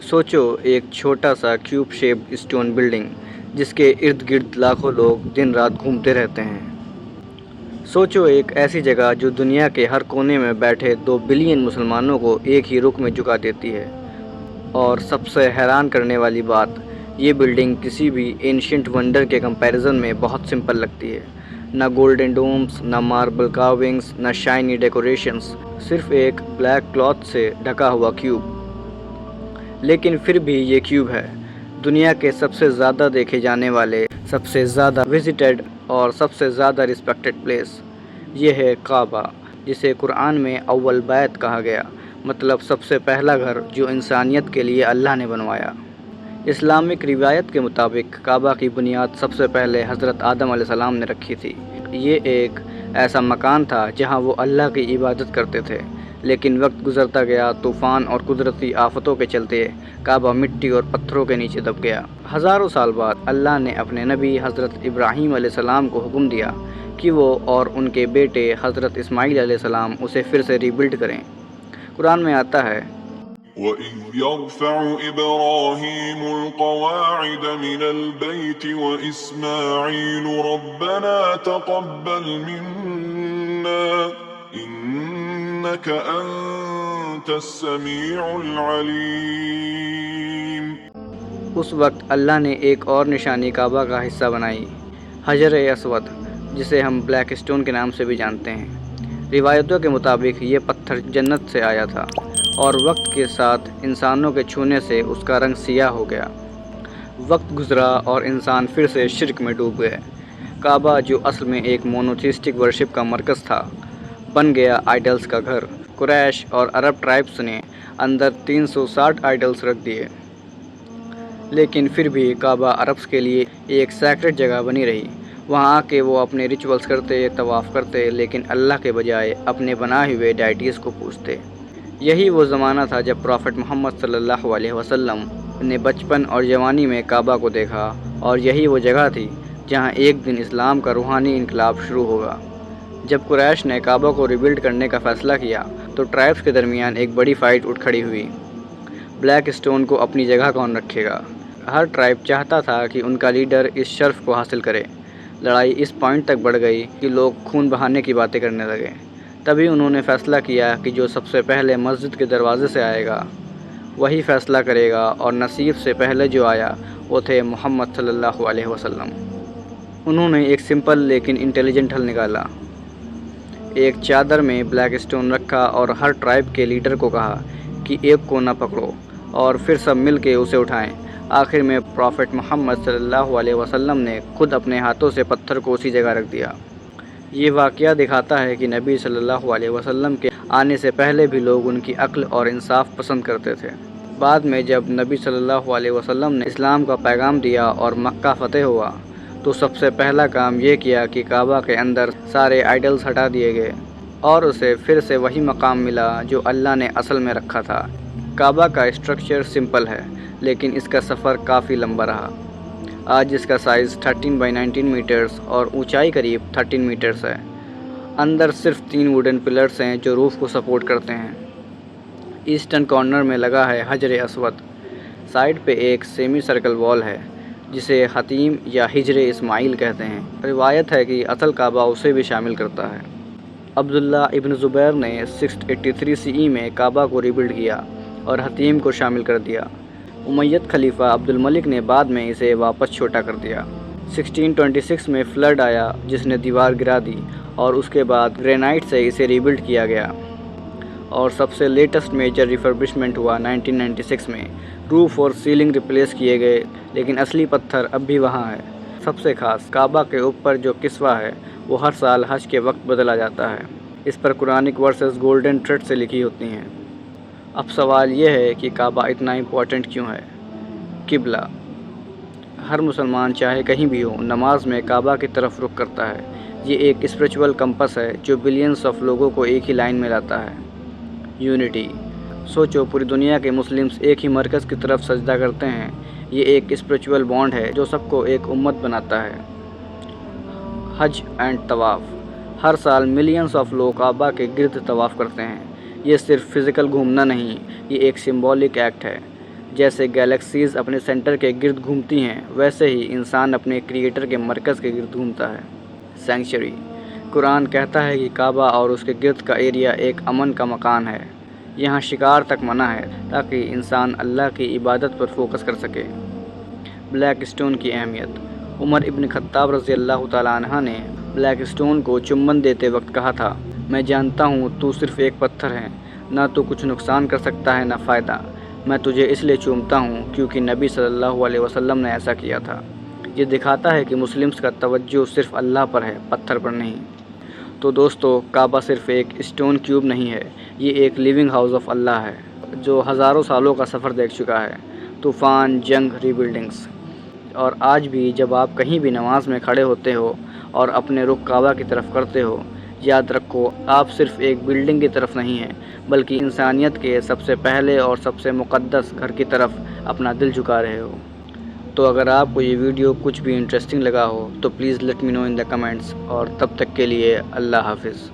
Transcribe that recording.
سوچو ایک چھوٹا سا کیوب شیپڈ اسٹون بلڈنگ جس کے ارد گرد لاکھوں لوگ دن رات گھومتے رہتے ہیں۔ سوچو ایک ایسی جگہ جو دنیا کے ہر کونے میں بیٹھے 2 بلین مسلمانوں کو ایک ہی رخ میں جھکا دیتی ہے۔ اور سب سے حیران کرنے والی بات، یہ بلڈنگ کسی بھی اینشینٹ ونڈر کے کمپیریزن میں بہت سمپل لگتی ہے۔ نہ گولڈن ڈومز، نہ ماربل کارونگز، نہ شائنی ڈیکوریشنز، صرف ایک بلیک کلاتھ سے ڈھکا ہوا کیوب۔ لیکن پھر بھی یہ کیوب ہے، دنیا کے سب سے زیادہ دیکھے جانے والے، سب سے زیادہ وزٹڈ اور سب سے زیادہ رسپیکٹڈ پلیس۔ یہ ہے کعبہ، جسے قرآن میں اول بیت کہا گیا، مطلب سب سے پہلا گھر جو انسانیت کے لیے اللہ نے بنوایا۔ اسلامک روایت کے مطابق کعبہ کی بنیاد سب سے پہلے حضرت آدم علیہ السلام نے رکھی تھی۔ یہ ایک ایسا مکان تھا جہاں وہ اللہ کی عبادت کرتے تھے، لیکن وقت گزرتا گیا، طوفان اور قدرتی آفتوں کے چلتے کعبہ مٹی اور پتھروں کے نیچے دب گیا۔ ہزاروں سال بعد اللہ نے اپنے نبی حضرت ابراہیم علیہ السلام کو حکم دیا کہ وہ اور ان کے بیٹے حضرت اسماعیل علیہ السلام اسے پھر سے ریبلڈ کریں۔ قرآن میں آتا ہے، وَإِذْ يَرْفَعُ إِبْرَاهِيمُ الْقَوَاعِدَ مِنَ الْبَيْتِ وَإِسْمَاعِيلُ رَبَّنَا تَقَبَّلْ مِنَّا إِنَّكَ أَنْتَ السَّمِيعُ الْعَلِيمُ۔ اس وقت اللہ نے ایک اور نشانی کعبہ کا حصہ بنائی، حجر اسود، جسے ہم بلیک اسٹون کے نام سے بھی جانتے ہیں۔ روایتوں کے مطابق یہ پتھر جنت سے آیا تھا اور وقت کے ساتھ انسانوں کے چھونے سے اس کا رنگ سیاہ ہو گیا۔ وقت گزرا اور انسان پھر سے شرک میں ڈوب گئے۔ کعبہ جو اصل میں ایک مونوتھیسٹک ورشپ کا مرکز تھا، بن گیا آئیڈلز کا گھر۔ قریش اور عرب ٹرائبس نے اندر 360 آئیڈلز رکھ دیے، لیکن پھر بھی کعبہ عربز کے لیے ایک سیکرڈ جگہ بنی رہی۔ وہاں آ کے وہ اپنے ریچولز کرتے، طواف کرتے، لیکن اللہ کے بجائے اپنے بنائے ہوئے ڈائٹیز کو پوجتے۔ یہی وہ زمانہ تھا جب پروفٹ محمد صلی اللہ علیہ وسلم نے بچپن اور جوانی میں کعبہ کو دیکھا، اور یہی وہ جگہ تھی جہاں ایک دن اسلام کا روحانی انقلاب شروع ہوگا۔ جب قریش نے کعبہ کو ریبلڈ کرنے کا فیصلہ کیا تو ٹرائبس کے درمیان ایک بڑی فائٹ اٹھ کھڑی ہوئی۔ بلیک اسٹون کو اپنی جگہ کون رکھے گا؟ ہر ٹرائب چاہتا تھا کہ ان کا لیڈر اس شرف کو حاصل کرے۔ لڑائی اس پوائنٹ تک بڑھ گئی کہ لوگ خون بہانے کی باتیں کرنے لگے۔ تبھی انہوں نے فیصلہ کیا کہ جو سب سے پہلے مسجد کے دروازے سے آئے گا وہی فیصلہ کرے گا، اور نصیب سے پہلے جو آیا وہ تھے محمد صلی اللہ علیہ وسلم۔ انہوں نے ایک سمپل لیکن انٹیلیجنٹ حل نکالا۔ ایک چادر میں بلیک اسٹون رکھا اور ہر ٹرائب کے لیڈر کو کہا کہ ایک کو نہ پکڑو اور پھر سب مل کے اسے اٹھائیں۔ آخر میں پروفٹ محمد صلی اللہ علیہ وسلم نے خود اپنے ہاتھوں سے پتھر کو اسی جگہ رکھ دیا۔ یہ واقعہ دکھاتا ہے کہ نبی صلی اللہ علیہ وسلم کے آنے سے پہلے بھی لوگ ان کی عقل اور انصاف پسند کرتے تھے۔ بعد میں جب نبی صلی اللہ علیہ وسلم نے اسلام کا پیغام دیا اور مکہ فتح ہوا تو سب سے پہلا کام یہ کیا کہ کعبہ کے اندر سارے آئیڈلز ہٹا دیے گئے اور اسے پھر سے وہی مقام ملا جو اللہ نے اصل میں رکھا تھا۔ کعبہ کا اسٹرکچر سمپل ہے، لیکن اس کا سفر کافی لمبا رہا۔ آج اس کا سائز 13 بائی 19 میٹرز اور اونچائی قریب 13 میٹرز ہے۔ اندر صرف 3 ووڈن پلرز ہیں جو روف کو سپورٹ کرتے ہیں۔ ایسٹرن کارنر میں لگا ہے حجر اسود۔ سائڈ پہ ایک سیمی سرکل وال ہے جسے حتیم یا حجر اسماعیل کہتے ہیں۔ روایت ہے کہ اصل کعبہ اسے بھی شامل کرتا ہے۔ عبداللہ ابن زبیر نے 683 CE میں کعبہ کو ریبلڈ کیا اور حتیم کو شامل کر دیا۔ امید خلیفہ عبد الملک نے بعد میں اسے واپس چھوٹا کر دیا۔ 1626 میں فلڈ آیا جس نے دیوار گرا دی اور اس کے بعد گرینائٹ سے اسے ریبلڈ کیا گیا، اور سب سے لیٹسٹ میجر ریفربشمنٹ ہوا 1996 میں۔ روف اور سیلنگ ریپلیس کیے گئے، لیکن اصلی پتھر اب بھی وہاں ہے۔ سب سے خاص، کعبہ کے اوپر جو کسوہ ہے وہ ہر سال حج کے وقت بدلا جاتا ہے۔ اس پر قرآنک ورسز گولڈن تھریڈ سے لکھی ہوتی ہیں۔ اب سوال یہ ہے کہ کعبہ اتنا امپورٹنٹ کیوں ہے؟ قبلہ۔ ہر مسلمان چاہے کہیں بھی ہو، نماز میں کعبہ کی طرف رخ کرتا ہے۔ یہ ایک اسپریچول کمپس ہے جو بلینز آف لوگوں کو ایک ہی لائن میں لاتا ہے۔ یونٹی۔ سوچو پوری دنیا کے مسلمز ایک ہی مرکز کی طرف سجدہ کرتے ہیں۔ یہ ایک اسپریچول بانڈ ہے جو سب کو ایک امت بناتا ہے۔ حج اینڈ طواف۔ ہر سال ملینز آف لوگ کعبہ کے گرد طواف کرتے ہیں۔ یہ صرف فزیکل گھومنا نہیں، یہ ایک سمبولک ایکٹ ہے۔ جیسے گیلیکسیز اپنے سینٹر کے گرد گھومتی ہیں، ویسے ہی انسان اپنے کریٹر کے مرکز کے گرد گھومتا ہے۔ سینکچری، قرآن کہتا ہے کہ کعبہ اور اس کے گرد کا ایریا ایک امن کا مکان ہے۔ یہاں شکار تک منع ہے تاکہ انسان اللہ کی عبادت پر فوکس کر سکے۔ بلیک اسٹون کی اہمیت۔ عمر ابن خطاب رضی اللہ تعالیٰ عنہ نے بلیک اسٹون کو چمبن دیتے وقت کہا تھا، میں جانتا ہوں تو صرف ایک پتھر ہے، نہ تو کچھ نقصان کر سکتا ہے نہ فائدہ، میں تجھے اس لیے چومتا ہوں کیونکہ نبی صلی اللہ علیہ وسلم نے ایسا کیا تھا۔ یہ دکھاتا ہے کہ مسلمز کا توجہ صرف اللہ پر ہے، پتھر پر نہیں۔ تو دوستو، کعبہ صرف ایک اسٹون کیوب نہیں ہے، یہ ایک لیونگ ہاؤس آف اللہ ہے جو ہزاروں سالوں کا سفر دیکھ چکا ہے، طوفان، جنگ، ری بلڈنگز۔ اور آج بھی جب آپ کہیں بھی نماز میں کھڑے ہوتے ہو اور اپنے رخ کعبہ کی طرف کرتے ہو، یاد رکھو آپ صرف ایک بلڈنگ کی طرف نہیں ہیں بلکہ انسانیت کے سب سے پہلے اور سب سے مقدس گھر کی طرف اپنا دل جھکا رہے ہو۔ تو اگر آپ کو یہ ویڈیو کچھ بھی انٹرسٹنگ لگا ہو تو please let me know in the comments, اور تب تک کے لیے اللہ حافظ۔